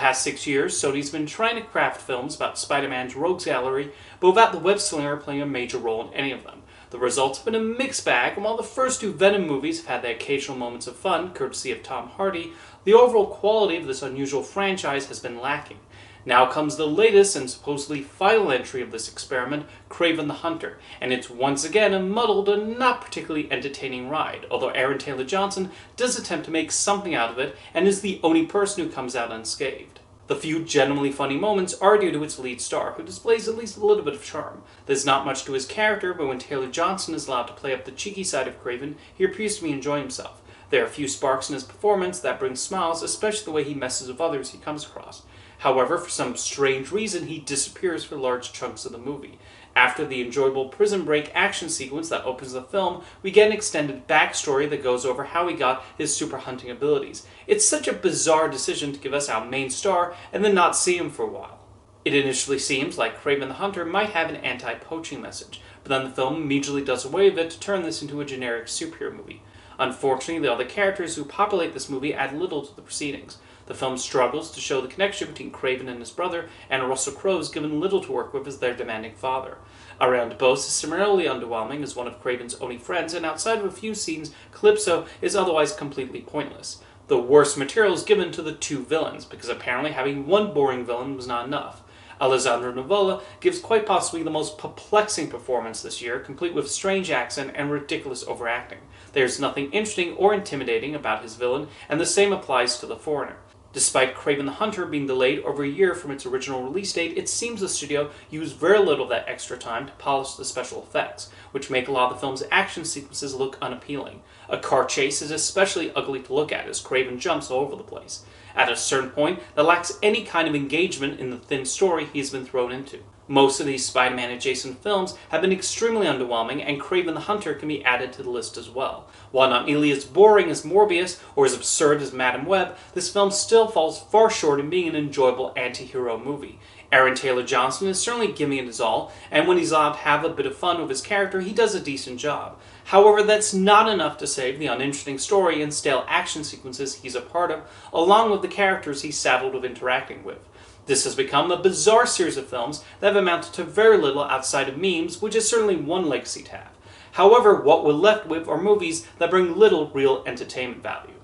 past 6 years, Sony's been trying to craft films about Spider-Man's rogues gallery, but without the web-slinger playing a major role in any of them. The results have been a mixed bag, and while the first two Venom movies have had their occasional moments of fun, courtesy of Tom Hardy, the overall quality of this unusual franchise has been lacking. Now comes the latest and supposedly final entry of this experiment, Kraven the Hunter, and it's once again a muddled and not particularly entertaining ride, although Aaron Taylor-Johnson does attempt to make something out of it and is the only person who comes out unscathed. The few genuinely funny moments are due to its lead star, who displays at least a little bit of charm. There's not much to his character, but when Taylor-Johnson is allowed to play up the cheeky side of Kraven, he appears to be enjoying himself. There are a few sparks in his performance that bring smiles, especially the way he messes with others he comes across. However, for some strange reason, he disappears for large chunks of the movie. After the enjoyable prison break action sequence that opens the film, we get an extended backstory that goes over how he got his super hunting abilities. It's such a bizarre decision to give us our main star and then not see him for a while. It initially seems like Kraven the Hunter might have an anti-poaching message, but then the film immediately does away with it to turn this into a generic superhero movie. Unfortunately, the other characters who populate this movie add little to the proceedings. The film struggles to show the connection between Kraven and his brother, and Russell Crowe is given little to work with as their demanding father. Around Bose is similarly underwhelming as one of Kraven's only friends, and outside of a few scenes, Calypso is otherwise completely pointless. The worst material is given to the two villains, because apparently having one boring villain was not enough. Alessandro Nivola gives quite possibly the most perplexing performance this year, complete with strange accent and ridiculous overacting. There's nothing interesting or intimidating about his villain, and the same applies to the foreigner. Despite Kraven the Hunter being delayed over a year from its original release date, it seems the studio used very little of that extra time to polish the special effects, which make a lot of the film's action sequences look unappealing. A car chase is especially ugly to look at as Kraven jumps all over the place. At a certain point, that lacks any kind of engagement in the thin story he's been thrown into. Most of these Spider-Man adjacent films have been extremely underwhelming, and Kraven the Hunter can be added to the list as well. While not nearly as boring as Morbius or as absurd as Madam Web, this film still falls far short in being an enjoyable anti-hero movie. Aaron Taylor-Johnson is certainly giving it his all, and when he's allowed to have a bit of fun with his character, he does a decent job. However, that's not enough to save the uninteresting story and stale action sequences he's a part of, along with the characters he's saddled with interacting with. This has become a bizarre series of films that have amounted to very little outside of memes, which is certainly one legacy to have. However, what we're left with are movies that bring little real entertainment value.